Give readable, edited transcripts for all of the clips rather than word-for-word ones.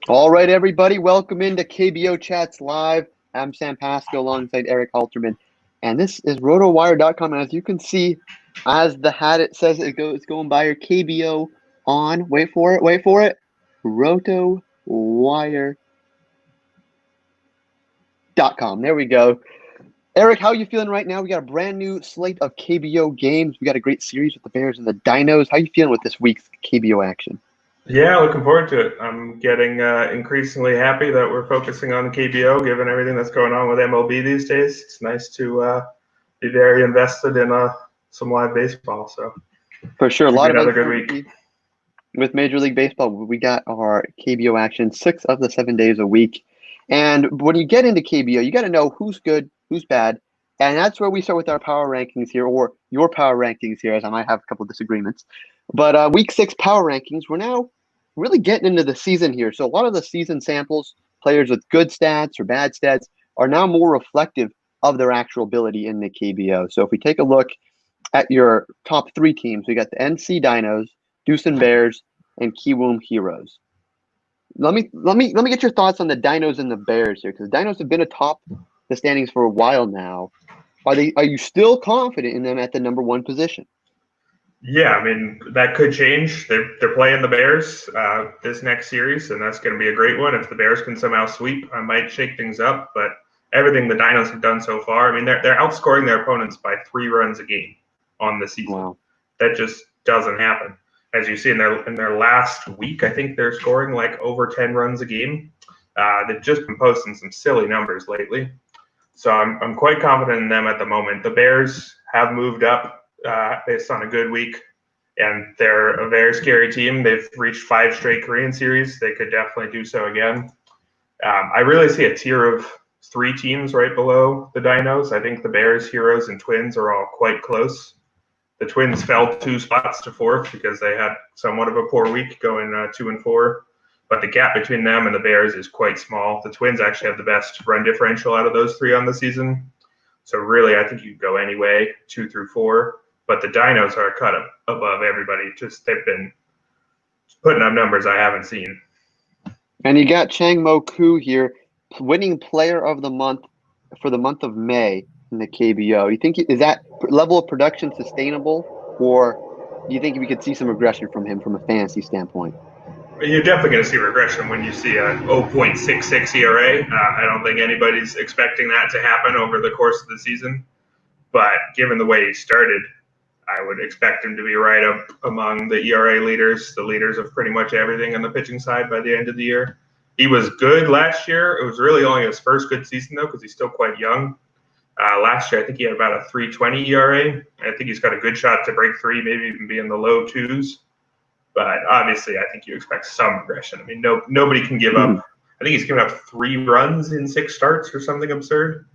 All right, everybody, welcome into KBO Chats Live. I'm Sam Pasco alongside Eric Halterman, and this is rotowire.com. And as you can see, as the hat it says, it's going by your KBO on. Wait for it. Rotowire.com. There we go. Eric, how are you feeling right now? We got a brand new slate of KBO games. We got a great series with the Bears and the Dinos. How are you feeling with this week's KBO action? Yeah, looking forward to it. I'm getting increasingly happy that we're focusing on the KBO, given everything that's going on with MLB these days. It's nice to be very invested in some live baseball. So For sure, a should be lot of another good week. uncertainty with Major League Baseball. We got our KBO action 6 of the 7 days a week. And when you get into KBO, you got to know who's good, who's bad. And that's where we start with our power rankings here, or your power rankings here, as I might have a couple of disagreements. But week 6 power rankings, we're now really getting into the season here. So a lot of the season samples, players with good stats or bad stats, are now more reflective of their actual ability in the KBO. So if we take a look at your top 3 teams, we got the NC Dinos, Deucin Bears, and Kiwoom Heroes. Let me get your thoughts on the Dinos and the Bears here, because the Dinos have been atop the standings for a while now. Are you still confident in them at the number 1 position? Yeah, I mean that could change. They're playing the Bears this next series, and that's going to be a great one. If the Bears can somehow sweep, I might shake things up. But everything the Dinos have done so far, I mean they're outscoring their opponents by 3 runs a game on the season. Wow. That just doesn't happen. As you see in their last week, I think they're scoring like over 10 runs a game. They've just been posting some silly numbers lately, so I'm quite confident in them at the moment. The Bears have moved up based on a good week, and they're a very scary team. They've reached 5 straight Korean series. They could definitely do so again. I really see a tier of 3 teams right below the Dinos. I think the Bears, Heroes, and Twins are all quite close. The Twins fell 2 spots to 4th because they had somewhat of a poor week, going 2-4. But the gap between them and the Bears is quite small. The Twins actually have the best run differential out of those 3 on the season. So really, I think you could go anyway, 2 through 4. But the Dinos are cut up above everybody. Just they've been putting up numbers I haven't seen. And you got Chang Mo Koo here, winning Player of the Month for the month of May in the KBO. You think is that level of production sustainable, or do you think we could see some regression from him from a fantasy standpoint? You're definitely going to see regression when you see a 0.66 ERA. I don't think anybody's expecting that to happen over the course of the season. But given the way he started, I would expect him to be right up among the ERA leaders, the leaders of pretty much everything on the pitching side by the end of the year. He was good last year. It was really only his first good season, though, because he's still quite young. Last year, I think he had about a 3.20 ERA. I think he's got a good shot to break 3, maybe even be in the low 2s. But obviously, I think you expect some regression. I mean, nobody can give up. I think he's given up 3 runs in 6 starts or something absurd.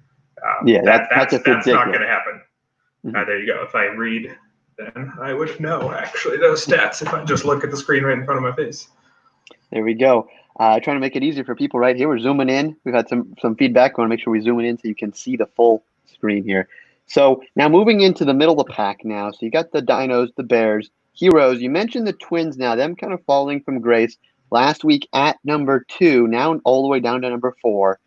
Yeah, that's ridiculous. not going to happen. There you go. If I read, then I would know actually those stats if I just look at the screen right in front of my face. There we go. Trying to make it easier for people right here. We're zooming in. We've had some feedback. We want to make sure we zoom in so you can see the full screen here. So now moving into the middle of the pack now. So you got the Dinos, the Bears, Heroes. You mentioned the Twins now, them kind of falling from grace last week at number 2, now all the way down to number 4.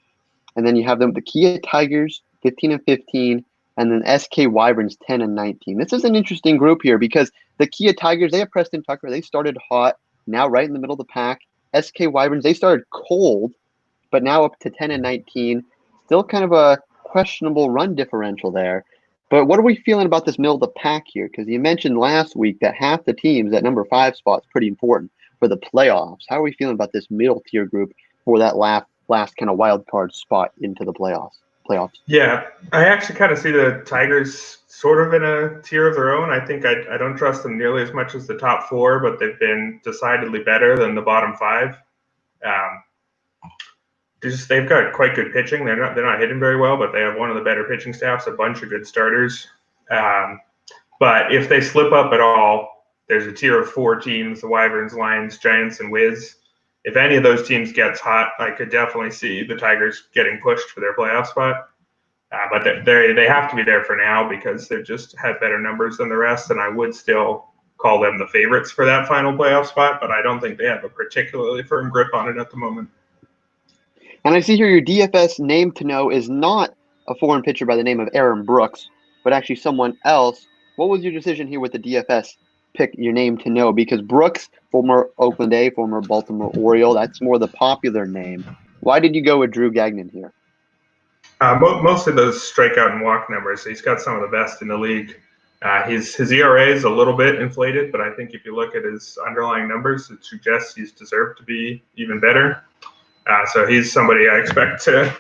And then you have them, the Kia Tigers, 15-15, and then SK Wyverns, 10-19. This is an interesting group here because the Kia Tigers, they have Preston Tucker. They started hot, now right in the middle of the pack. SK Wyverns, they started cold, but now up to 10-19. Still kind of a questionable run differential there. But what are we feeling about this middle of the pack here? Because you mentioned last week that half the teams at number 5 spot is pretty important for the playoffs. How are we feeling about this middle tier group for that last kind of wild card spot into the playoffs? Yeah, I actually kind of see the Tigers sort of in a tier of their own. I think I don't trust them nearly as much as the top 4, but they've been decidedly better than the bottom 5. They've got quite good pitching. They're not hitting very well, but they have one of the better pitching staffs, a bunch of good starters. But if they slip up at all, there's a tier of 4 teams: the Wyverns, Lions, Giants, and Wiz. If any of those teams gets hot, I could definitely see the Tigers getting pushed for their playoff spot. But they have to be there for now because they've just had better numbers than the rest, and I would still call them the favorites for that final playoff spot, but I don't think they have a particularly firm grip on it at the moment. And I see here your DFS name to know is not a foreign pitcher by the name of Aaron Brooks, but actually someone else. What was your decision here with the DFS pick, your name to know? Because Brooks, former Oakland A, former Baltimore Oriole, that's more the popular name. Why did you go with Drew Gagnon here? Most of those strikeout and walk numbers, he's got some of the best in the league. His ERA is a little bit inflated, but I think if you look at his underlying numbers, it suggests he's deserved to be even better. So he's somebody I expect to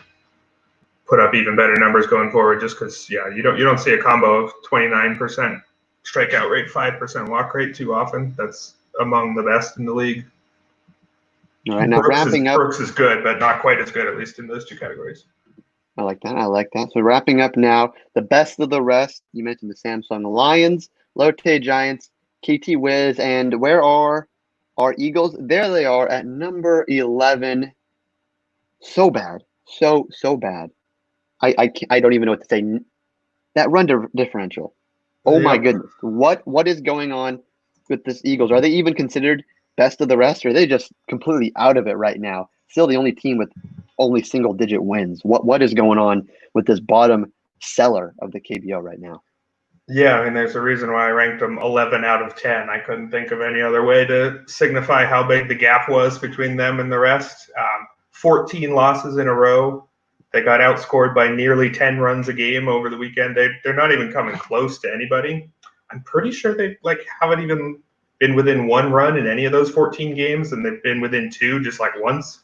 put up even better numbers going forward, just because you don't see a combo of 29% strikeout rate, 5% walk rate too often. That's among the best in the league. All right, now wrapping up. Brooks is good, but not quite as good, at least in those two categories. I like that. So wrapping up now, the best of the rest. You mentioned the Samsung Lions, Lotte Giants, KT Wiz, and where are our Eagles? There they are at number 11. So bad. So bad. I don't even know what to say. That run differential. Oh my goodness. What is going on with this Eagles? Are they even considered best of the rest, or are they just completely out of it right now? Still the only team with only single-digit wins. What is going on with this bottom seller of the KBO right now? Yeah, I mean, there's a reason why I ranked them 11 out of 10. I couldn't think of any other way to signify how big the gap was between them and the rest. 14 losses in a row. They got outscored by nearly 10 runs a game over the weekend. They're not even coming close to anybody. I'm pretty sure they haven't even been within one run in any of those 14 games, and they've been within two just once.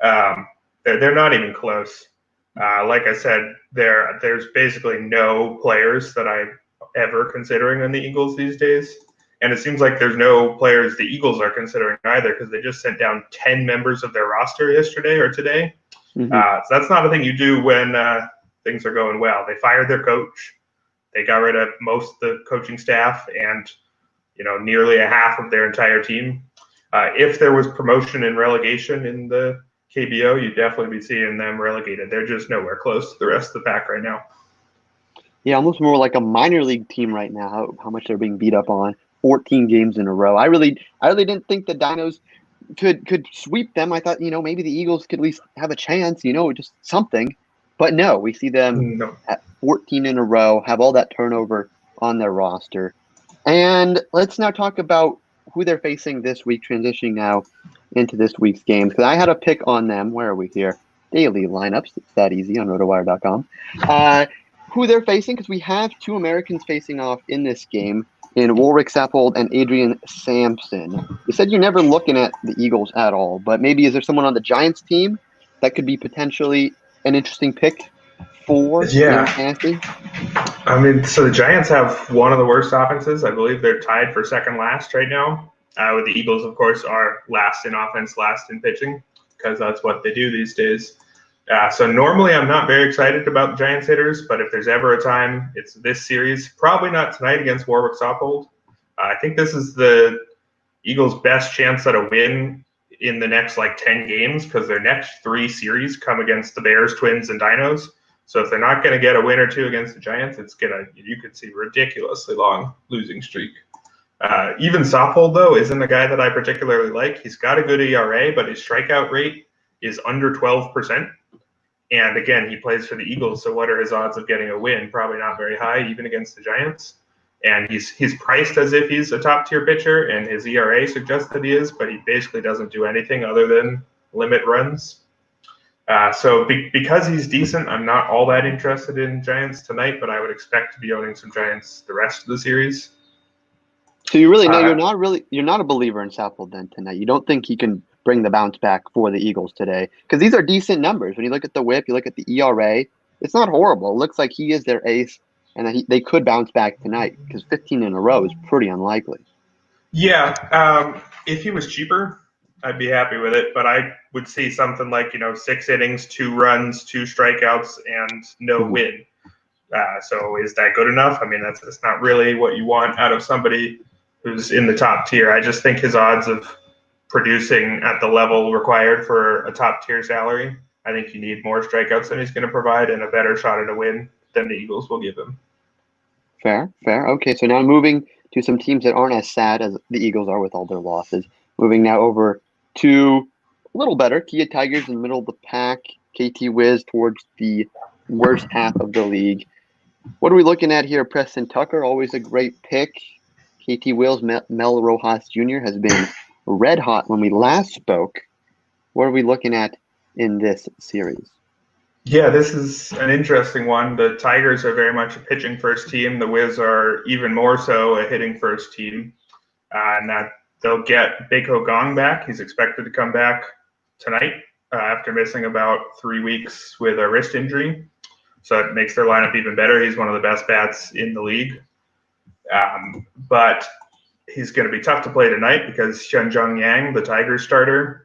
They're not even close. Like I said, there's basically no players that I'm ever considering on the Eagles these days. And it seems like there's no players the Eagles are considering either, because they just sent down 10 members of their roster yesterday or today. Mm-hmm. So that's not a thing you do when things are going well. They fired their coach. They got rid of most of the coaching staff and nearly a half of their entire team. If there was promotion and relegation in the KBO, you'd definitely be seeing them relegated. They're just nowhere close to the rest of the pack right now. Yeah, almost more like a minor league team right now, how much they're being beat up on. 14 games in a row. I really didn't think the Dinos could sweep them. I thought, maybe the Eagles could at least have a chance, just something. But no, we see them at 14 in a row, have all that turnover on their roster. And let's now talk about who they're facing this week, transitioning now into this week's games. Because I had a pick on them. Where are we here? Daily lineups. It's that easy on rotowire.com. Who they're facing, because we have two Americans facing off in this game, in Warwick Saffold and Adrian Sampson. You said you're never looking at the Eagles at all, but maybe is there someone on the Giants team that could be potentially an interesting pick for fantasy? I mean, so the Giants have one of the worst offenses. I believe they're tied for second last right now. With the Eagles, of course, are last in offense, last in pitching, because that's what they do these days. So normally I'm not very excited about the Giants hitters, but if there's ever a time, it's this series. Probably not tonight against Warwick Saffold. I think this is the Eagles' best chance at a win in the next 10 games, because their next 3 series come against the Bears, Twins, and Dinos. So if they're not going to get a win or two against the Giants, you could see ridiculously long losing streak. Even Saffold, though, isn't a guy that I particularly like. He's got a good ERA, but his strikeout rate is under 12%. And again, he plays for the Eagles, so what are his odds of getting a win? Probably not very high, even against the Giants. And he's priced as if he's a top-tier pitcher, and his ERA suggests that he is, but he basically doesn't do anything other than limit runs. So because he's decent, I'm not all that interested in Giants tonight, but I would expect to be owning some Giants the rest of the series. So you really you're not a believer in Saffold then tonight. You don't think he can bring the bounce back for the Eagles today, because these are decent numbers. When you look at the WHIP, you look at the ERA, it's not horrible. It looks like he is their ace, and that they could bounce back tonight, because 15 in a row is pretty unlikely. Yeah, if he was cheaper, I'd be happy with it, but I would see something like 6 innings, 2 runs, 2 strikeouts, and no win. So is that good enough? I mean, that's not really what you want out of somebody who's in the top tier. I just think his odds of producing at the level required for a top tier salary, I think you need more strikeouts than he's going to provide and a better shot at a win than the Eagles will give him. Fair, fair. Okay, so now moving to some teams that aren't as sad as the Eagles are with all their losses. Moving now over to a little better. Kia Tigers in the middle of the pack. KT Wiz towards the worst half of the league. What are we looking at here? Preston Tucker, always a great pick. KT Wills, Mel Rojas Jr. has been red hot when we last spoke. What are we looking at in this series? Yeah, this is an interesting one. The Tigers are very much a pitching first team. The Wiz are even more so a hitting first team. And that they'll get Baeko Gong back. He's expected to come back tonight after missing about 3 weeks with a wrist injury. So it makes their lineup even better. He's one of the best bats in the league. But he's going to be tough to play tonight because Shenzhong Yang, the Tigers starter,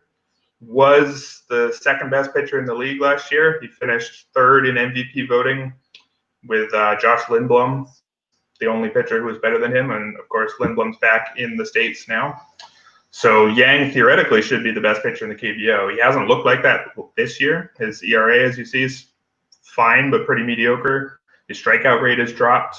was the second best pitcher in the league last year. He finished third in MVP voting with Josh Lindblom, the only pitcher who was better than him. And of course, Lindblom's back in the States now. So Yang theoretically should be the best pitcher in the KBO. He hasn't looked like that this year. His ERA, as you see, is fine, but pretty mediocre. His strikeout rate has dropped.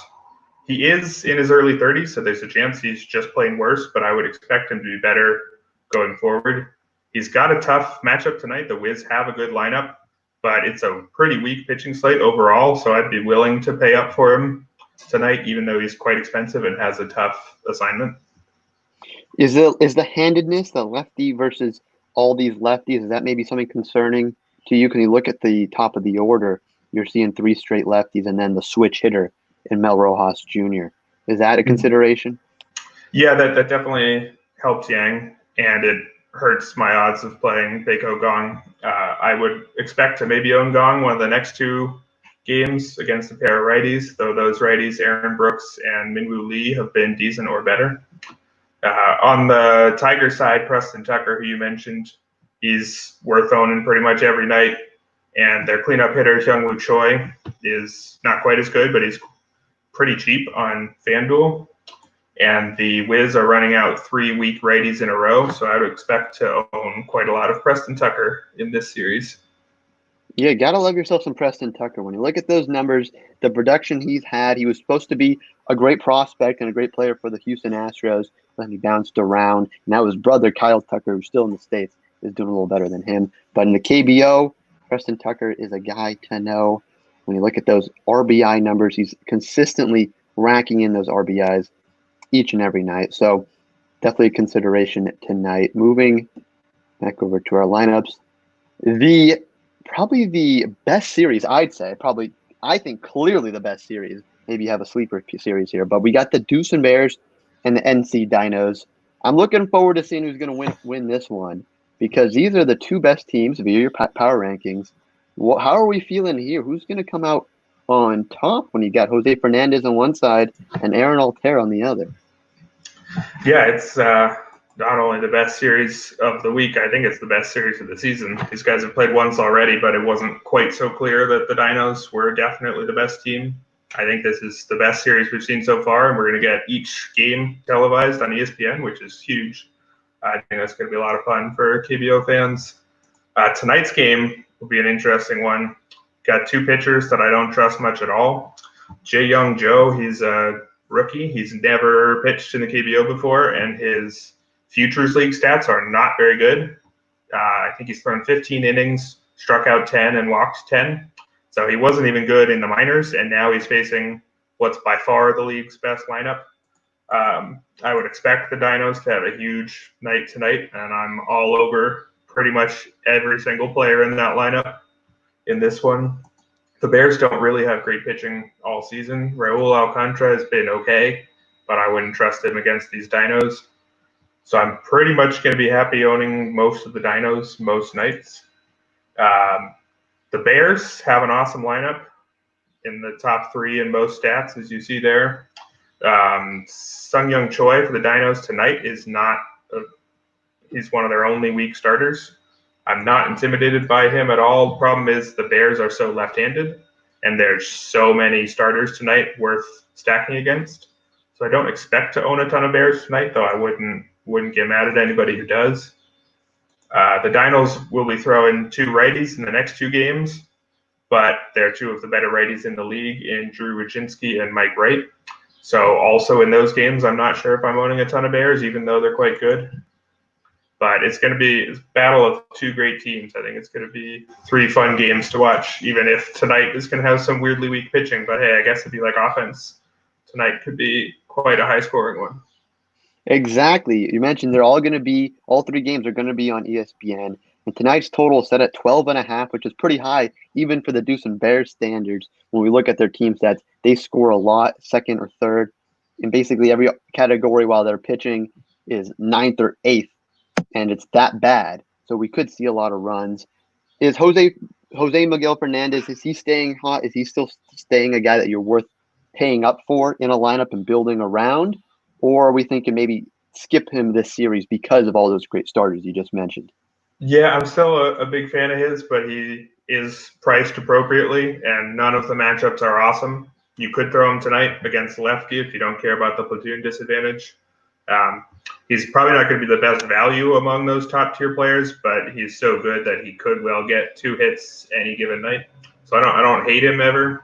He is in his early 30s, so there's a chance he's just playing worse, but I would expect him to be better going forward. He's got a tough matchup tonight. The Wiz have a good lineup, but it's a pretty weak pitching slate overall, so I'd be willing to pay up for him tonight, even though he's quite expensive and has a tough assignment. Is the handedness, the lefty versus all these lefties, is that maybe something concerning to you? Can you look at the top of the order? You're seeing 3 straight lefties and then the switch hitter in Mel Rojas Jr. Is that a consideration? Yeah, that definitely helps Yang, and it hurts my odds of playing Baeko Gong. I would expect to maybe own Gong one of the next 2 games against a pair of righties, though those righties, Aaron Brooks and Minwoo Lee, have been decent or better. On the Tiger side, Preston Tucker, who you mentioned, he's worth owning pretty much every night. And their cleanup hitter, Hyungwoo Choi, is not quite as good, but he's pretty cheap on FanDuel. And the Wiz are running out 3 weak righties in a row, so I would expect to own quite a lot of Preston Tucker in this series. Yeah, gotta love yourself some Preston Tucker. When you look at those numbers, the production he's had, he was supposed to be a great prospect and a great player for the Houston Astros, but he bounced around. Now his brother, Kyle Tucker, who's still in the States, is doing a little better than him. But in the KBO, Preston Tucker is a guy to know. When you look at those RBI numbers, he's consistently racking in those RBIs each and every night. So definitely a consideration tonight. Moving back over to our lineups. Probably the best series, I'd say. I think clearly the best series. Maybe you have a sleeper series here, but we got the Deuce and Bears and the NC Dinos. I'm looking forward to seeing who's going to win this one because these are the 2 best teams via your power rankings. How are we feeling here? Who's going to come out on top when you got Jose Fernandez on one side and Aaron Altair on the other? Yeah, it's not only the best series of the week, I think it's the best series of the season. These guys have played once already, but it wasn't quite so clear that the Dinos were definitely the best team. I think this is the best series we've seen so far, and we're going to get each game televised on ESPN, which is huge. I think that's going to be a lot of fun for KBO fans. Tonight's game will be an interesting one. Got 2 pitchers that I don't trust much at all. Jae-Young Jo, he's a rookie. He's never pitched in the KBO before, and his Futures League stats are not very good. I think he's thrown 15 innings, struck out 10, and walked 10. So he wasn't even good in the minors, and now he's facing what's by far the league's best lineup. I would expect the Dinos to have a huge night tonight, and I'm all over pretty much every single player in that lineup in this one. The Bears don't really have great pitching all season. Raul Alcantara has been okay, but I wouldn't trust him against these Dinos. So I'm pretty much going to be happy owning most of the Dinos most nights. The Bears have an awesome lineup in the top 3 in most stats, as you see there. Sung-Young Choi for the Dinos tonight is not he's one of their only weak starters. I'm not intimidated by him at all. The problem is the Bears are so left-handed, and there's so many starters tonight worth stacking against. So I don't expect to own a ton of Bears tonight, though I wouldn't get mad at anybody who does. The Dinos will be throwing 2 righties in the next 2 games, but they're 2 of the better righties in the league in Drew Wachinsky and Mike Wright. So also in those games, I'm not sure if I'm owning a ton of Bears, even though they're quite good. But it's going to be a battle of two great teams. I think it's going to be 3 fun games to watch, even if tonight is going to have some weirdly weak pitching. But hey, I guess if you like offense, tonight could be quite a high-scoring one. Exactly. You mentioned all 3 games are going to be on ESPN. And tonight's total is set at 12.5, which is pretty high, even for the Deuce and Bears standards. When we look at their team stats, they score a lot, second or third, in basically every category while they're pitching is ninth or eighth, and it's that bad. So we could see a lot of runs. Is Jose Miguel Fernandez, is he staying hot? Is he still staying a guy that you're worth paying up for in a lineup and building around? Or are we thinking maybe skip him this series because of all those great starters you just mentioned? Yeah, I'm still a big fan of his, but he is priced appropriately, and none of the matchups are awesome. You could throw him tonight against lefty if you don't care about the platoon disadvantage. Um, he's probably not going to be the best value among those top tier players, but he's so good that he could well get 2 hits any given night. So I don't hate him ever,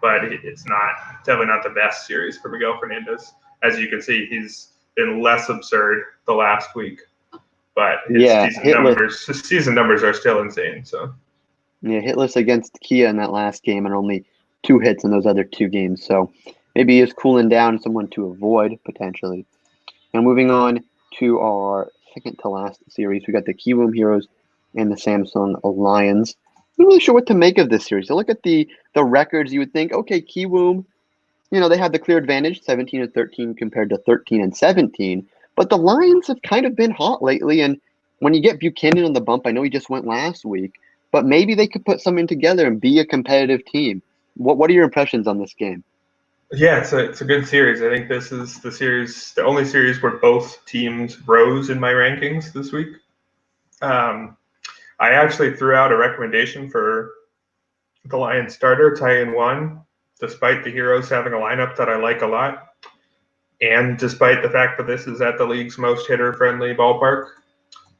but it's definitely not the best series for Miguel Fernandez. As you can see, he's been less absurd the last week, but Yeah, hitless. his season numbers are still insane. So Yeah, hitless against Kia in that last game and only 2 hits in those other 2 games. So maybe he's cooling down, someone to avoid potentially. And moving on to our second to last series, we got the Kiwoom Heroes and the Samsung Lions. I'm not really sure what to make of this series. So look at the records, you would think, okay, Kiwoom, they have the clear advantage, 17 and 13 compared to 13 and 17. But the Lions have kind of been hot lately, and when you get Buchanan on the bump, I know he just went last week, but maybe they could put something together and be a competitive team. What are your impressions on this game? yeah, it's a good series. I think this is the only series where both teams rose in my rankings this week. Um, I actually threw out a recommendation for the Lions starter, Tyen Wan, despite the Heroes having a lineup that I like a lot, and despite the fact that this is at the league's most hitter-friendly ballpark.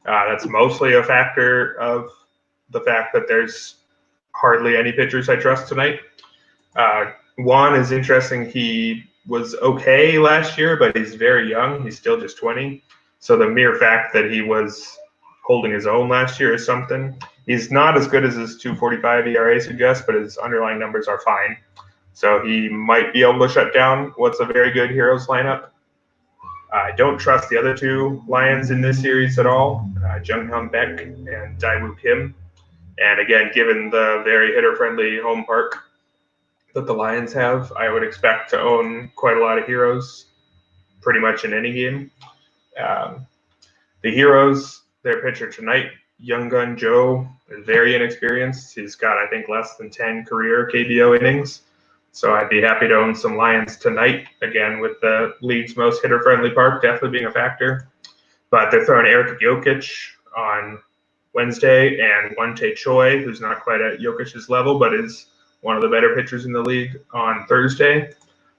That's mostly a factor of the fact that there's hardly any pitchers I trust tonight. Juan is interesting. He was okay last year, but he's very young. He's still just 20. So the mere fact that he was holding his own last year is something. He's not as good as his 2.45 ERA suggests, but his underlying numbers are fine. So he might be able to shut down what's a very good Heroes lineup. I don't trust the other 2 Lions in this series at all, Jung Hyun Beck and Daewoo Kim. And again, given the very hitter-friendly home park that the Lions have, I would expect to own quite a lot of Heroes pretty much in any game. Um, the Heroes, their pitcher tonight, Young Gun Joe, is very inexperienced. He's got, I think, less than 10 career KBO innings. So I'd be happy to own some Lions tonight, again, with the league's most hitter-friendly park definitely being a factor. But they're throwing Eric Jokic on Wednesday and Won-Tae Choi, who's not quite at Jokic's level, but is one of the better pitchers in the league, on Thursday.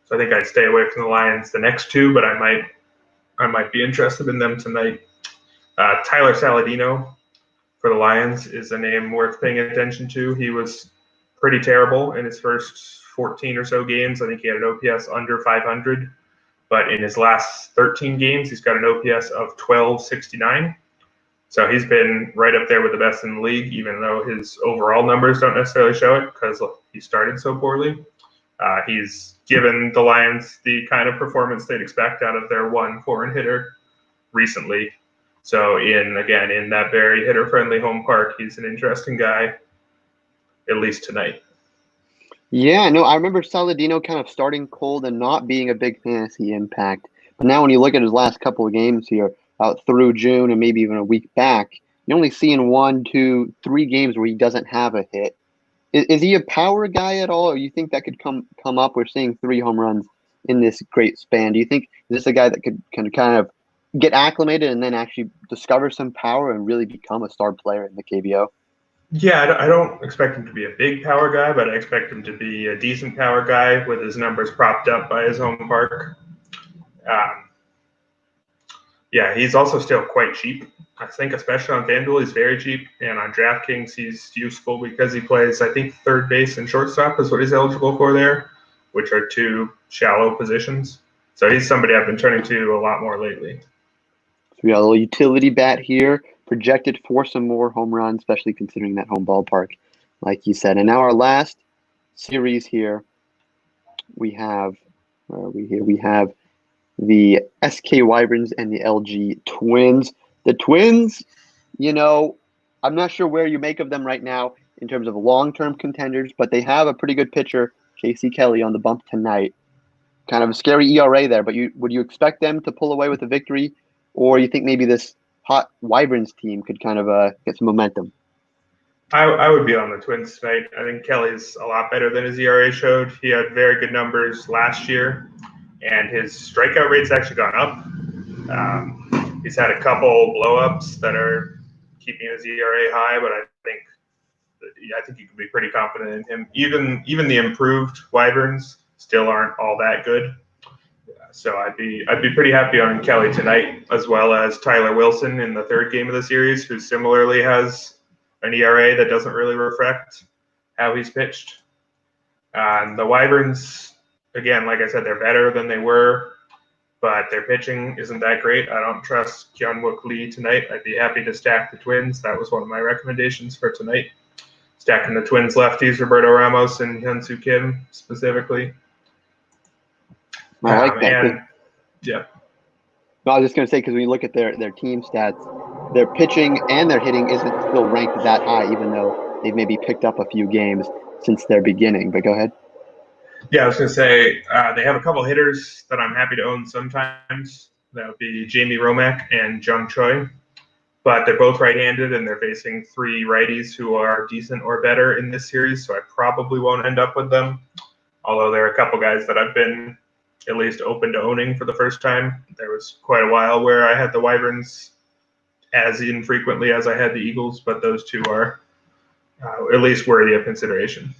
So I think I'd stay away from the Lions the next 2, but I might be interested in them tonight. Tyler Saladino for the Lions is a name worth paying attention to. He was pretty terrible in his first 14 or so games. I think he had an OPS under 500, but in his last 13 games, he's got an OPS of 1269. So he's been right up there with the best in the league, even though his overall numbers don't necessarily show it because he started so poorly. He's given the Lions the kind of performance they'd expect out of their one foreign hitter recently. So in that very hitter-friendly home park, he's an interesting guy, at least tonight. Yeah, no, I remember Saladino kind of starting cold and not being a big fantasy impact. But now when you look at his last couple of games here, out through June and maybe even a week back, you're only seeing 1, 2, 3 games where he doesn't have a hit. Is he a power guy at all, or you think that could come up? We're seeing 3 home runs in this great span. Do you think is this a guy that can kind of get acclimated and then actually discover some power and really become a star player in the KBO? Yeah, I don't expect him to be a big power guy, but I expect him to be a decent power guy with his numbers propped up by his home park. Um, yeah, he's also still quite cheap. I think, especially on FanDuel, he's very cheap, and on DraftKings, he's useful because he plays, I think, third base and shortstop is what he's eligible for there. which are two shallow positions. So he's somebody I've been turning to a lot more lately. So we got a little utility bat here, projected for some more home runs, especially considering that home ballpark, like you said. And now our last series here, we have, where are we here? We have the SK Wyverns and the LG Twins. The Twins, I'm not sure where you make of them right now in terms of long-term contenders, but they have a pretty good pitcher, Casey Kelly, on the bump tonight. Kind of a scary ERA there, but would you expect them to pull away with a victory, or you think maybe this hot Wyverns team could kind of get some momentum? I would be on the Twins tonight. I think Kelly's a lot better than his ERA showed. He had very good numbers last year, and his strikeout rate's actually gone up. He's had a couple blow-ups that are keeping his ERA high, but I think you can be pretty confident in him. Even the improved Wyverns still aren't all that good. So I'd be pretty happy on Kelly tonight, as well as Tyler Wilson in the third game of the series, who similarly has an ERA that doesn't really reflect how he's pitched. And the Wyverns, again, like I said, they're better than they were, but their pitching isn't that great. I don't trust Kyung-Wook Lee tonight. I'd be happy to stack the Twins. That was one of my recommendations for tonight. Stacking the Twins lefties, Roberto Ramos and Hyun-Soo Kim specifically. I like that. Yeah. No, I was just going to say, because when you look at their team stats, their pitching and their hitting isn't still ranked that high, even though they've maybe picked up a few games since their beginning. But go ahead. Yeah, I was going to say they have a couple hitters that I'm happy to own sometimes. That would be Jamie Romack and Jung Choi. But they're both right-handed, and they're facing three righties who are decent or better in this series, so I probably won't end up with them. Although there are a couple guys that I've been at least open to owning for the first time. There was quite a while where I had the Wyverns as infrequently as I had the Eagles, but those two are at least worthy of consideration.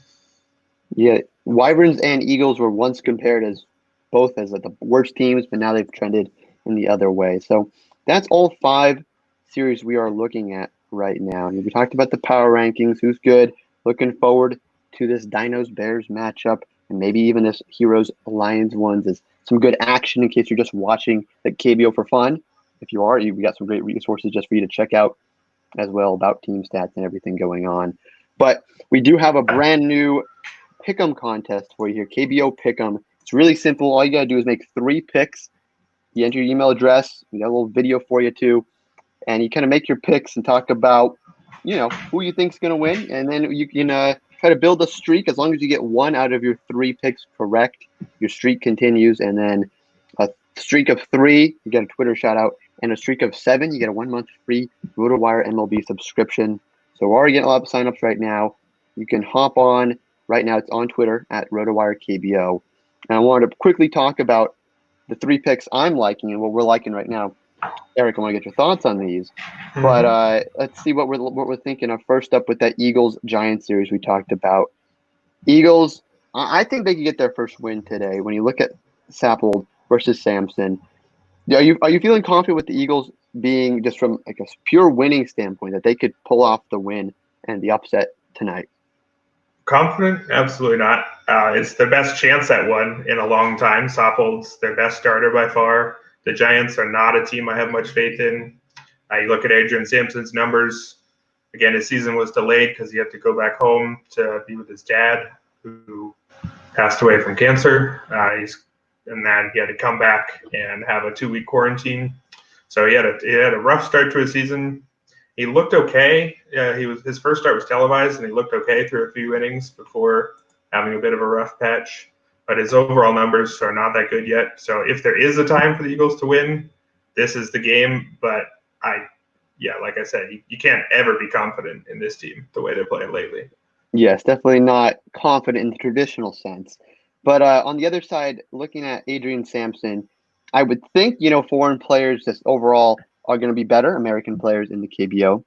Yeah, Wyverns and Eagles were once compared as both as the worst teams, but now they've trended in the other way. So that's all 5 series we are looking at right now. We talked about the power rankings, who's good, looking forward to this Dinos-Bears matchup, and maybe even this Heroes-Lions ones is some good action in case you're just watching the KBO for fun. If you are, we got some great resources just for you to check out as well about team stats and everything going on. But we do have a brand new Pick'em contest for you here, KBO Pick'em. It's really simple. All you got to do is make 3 picks. You enter your email address. We got a little video for you too. And you kind of make your picks and talk about, who you think's going to win. And then you can try to build a streak. As long as you get 1 out of your 3 picks correct, your streak continues. And then a streak of 3, you get a Twitter shout out. And a streak of 7, you get a 1-month free RotoWire MLB subscription. So we're already getting a lot of signups right now. You can hop on. Right now it's on Twitter at RotoWire KBO. And I wanted to quickly talk about the 3 picks I'm liking and what we're liking right now. Eric, I want to get your thoughts on these. Mm-hmm. But let's see what we're thinking of. First up with that Eagles-Giants series we talked about. Eagles, I think they could get their first win today. When you look at Sappold versus Sampson, are you feeling confident with the Eagles being just from like a pure winning standpoint that they could pull off the win and the upset tonight? Confident? Absolutely not. It's their best chance at one in a long time. Sappold's their best starter by far. The Giants are not a team I have much faith in. You look at Adrian Sampson's numbers. Again, his season was delayed because he had to go back home to be with his dad, who passed away from cancer. And then he had to come back and have a 2-week quarantine. So he had a rough start to his season. He looked okay. His first start was televised, and he looked okay through a few innings before having a bit of a rough patch. But his overall numbers are not that good yet. So if there is a time for the Eagles to win, this is the game. But like I said, you can't ever be confident in this team the way they're playing lately. Yes, definitely not confident in the traditional sense. But on the other side, looking at Adrian Sampson, I would think, foreign players just overall are going to be better. American players in the KBO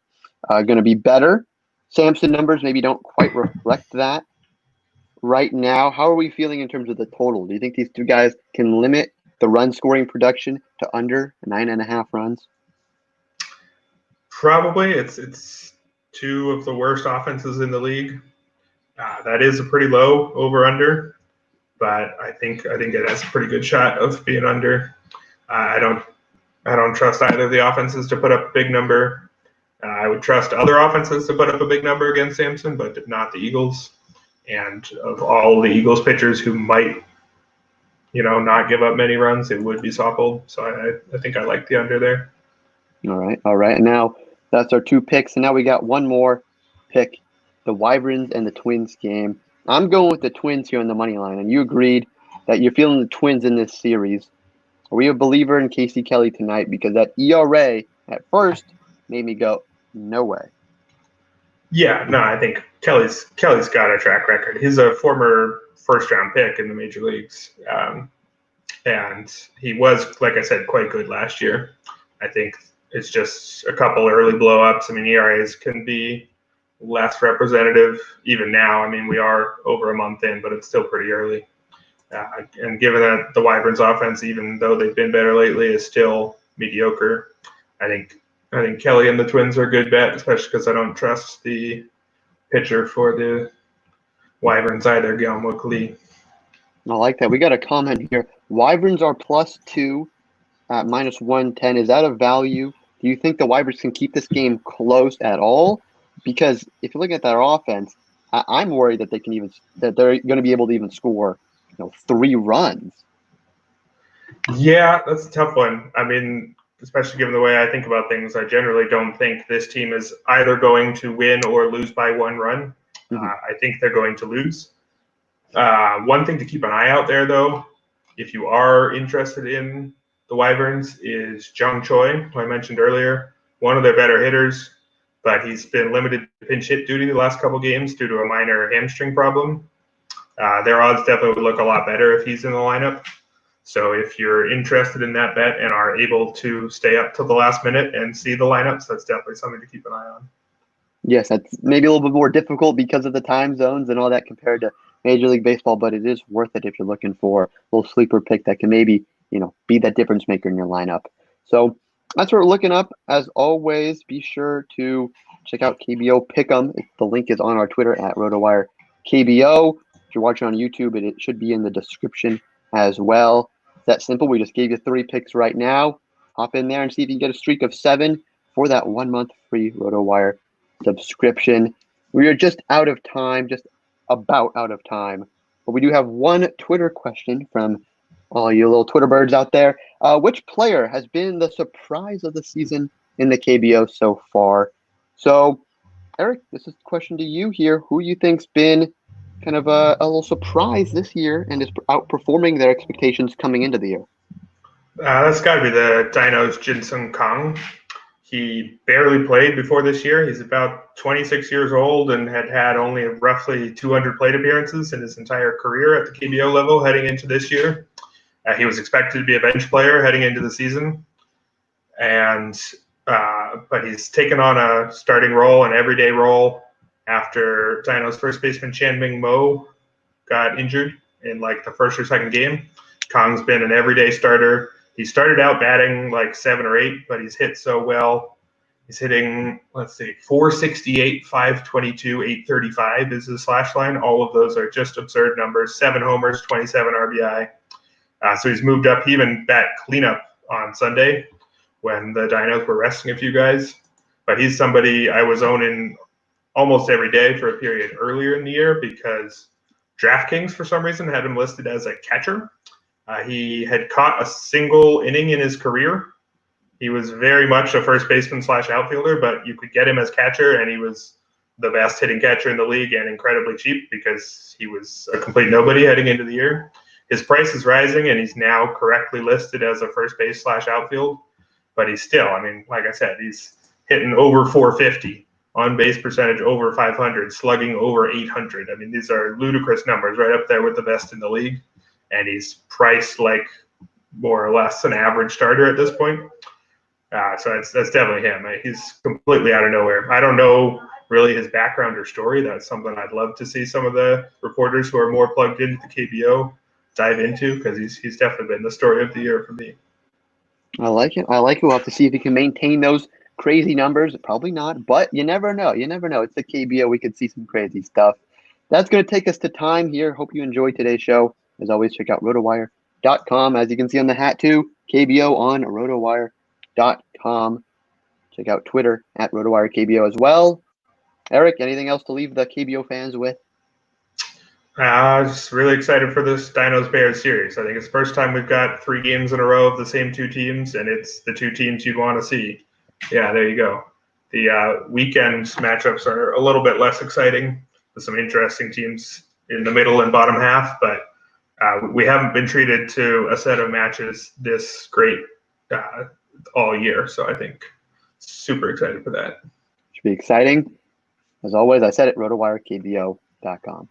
are going to be better. Sampson numbers maybe don't quite reflect that right now. How are we feeling in terms of the total? Do you think these 2 guys can limit the run scoring production to under 9.5 runs? Probably. It's 2 of the worst offenses in the league. That is a pretty low over-under. but I think it has a pretty good shot of being under. I don't trust either of the offenses to put up a big number. I would trust other offenses to put up a big number against Samson, but not the Eagles. And of all the Eagles pitchers who might, not give up many runs, it would be Sopel. So I think I like the under there. All right. And now that's our 2 picks. And now we got one more pick, the Wyverns and the Twins game. I'm going with the Twins here on the money line. And you agreed that you're feeling the Twins in this series. Are we a believer in Casey Kelly tonight? Because that ERA at first made me go, no way. Yeah, no, I think Kelly's got a track record. He's a former first-round pick in the major leagues, and he was, like I said, quite good last year. I think it's just a couple early blow-ups. I mean, ERAs can be less representative even now. I mean, we are over a month in, but it's still pretty early. And given that the Wyverns offense, even though they've been better lately, is still mediocre, I think Kelly and the Twins are a good bet, especially because I don't trust the pitcher for the Wyverns either, Galmuk Lee. I like that. We got a comment here. Wyverns are +2 at -110. Is that a value? Do you think the Wyverns can keep this game close at all? Because if you look at their offense, I'm worried that they're going to be able to even score 3 runs. Yeah, that's a tough one. I mean, especially given the way I think about things, I generally don't think this team is either going to win or lose by 1 run. Mm-hmm. I think they're going to lose. One thing to keep an eye out there, though, if you are interested in the Wyverns, is Jung Choi, who I mentioned earlier, one of their better hitters, but he's been limited to pinch hit duty the last couple games due to a minor hamstring problem. Their odds definitely would look a lot better if he's in the lineup. So if you're interested in that bet and are able to stay up till the last minute and see the lineups, that's definitely something to keep an eye on. Yes, that's maybe a little bit more difficult because of the time zones and all that compared to Major League Baseball, but it is worth it if you're looking for a little sleeper pick that can maybe, be that difference maker in your lineup. So that's what we're looking up. As always, be sure to check out KBO PICK'EM. The link is on our Twitter at RotoWire KBO. If you're watching on YouTube, it should be in the description as well. It's that simple. We just gave you 3 picks right now. Hop in there and see if you can get a streak of 7 for that 1-month free RotoWire subscription. We are just out of time, just about out of time. But we do have one Twitter question from all you little Twitter birds out there. Which player has been the surprise of the season in the KBO so far? So, Eric, this is a question to you here. Who you think's been kind of a little surprise this year and is outperforming their expectations coming into the year? That's got to be the Dinos Jin-Sung Kang. He barely played before this year. He's about 26 years old and had only roughly 200 plate appearances in his entire career at the KBO level heading into this year. He was expected to be a bench player heading into the season, but he's taken on a starting role, an everyday role, after Dino's first baseman Chanming Mo got injured in the first or second game. Kang's been an everyday starter. He started out batting 7 or 8, but he's hit so well. He's hitting, 468, 522, 835 is his slash line. All of those are just absurd numbers. 7 homers, 27 RBI. So he's moved up. He even bat cleanup on Sunday when the Dinos were resting a few guys. But he's somebody I was owning almost every day for a period earlier in the year because DraftKings, for some reason, had him listed as a catcher. He had caught a single inning in his career. He was very much a first baseman / outfielder, but you could get him as catcher, and he was the best hitting catcher in the league and incredibly cheap because he was a complete nobody heading into the year. His price is rising, and he's now correctly listed as a first base / outfield, but he's still, like I said, he's hitting over 450, on base percentage over 500, slugging over 800. These are ludicrous numbers, right up there with the best in the league. And he's priced like more or less an average starter at this point. So that's definitely him. He's completely out of nowhere. I don't know really his background or story. That's something I'd love to see some of the reporters who are more plugged into the KBO dive into because he's definitely been the story of the year for me. I like it. We'll have to see if he can maintain those crazy numbers. Probably not, but you never know. It's the KBO. We could see some crazy stuff. That's going to take us to time here. Hope you enjoyed today's show. as always, check out rotowire.com. As you can see on the hat too, KBO on rotowire.com. Check out Twitter at RotowireKBO as well. Eric, anything else to leave the KBO fans with? Just really excited for this Dinos Bears series. I think it's the first time we've got 3 games in a row of the same 2 teams, and it's the 2 teams you'd want to see. Yeah, there you go. The weekend matchups are a little bit less exciting with some interesting teams in the middle and bottom half, but we haven't been treated to a set of matches this great all year. So I think super excited for that. Should be exciting. As always, I said it, rotowirekbo.com.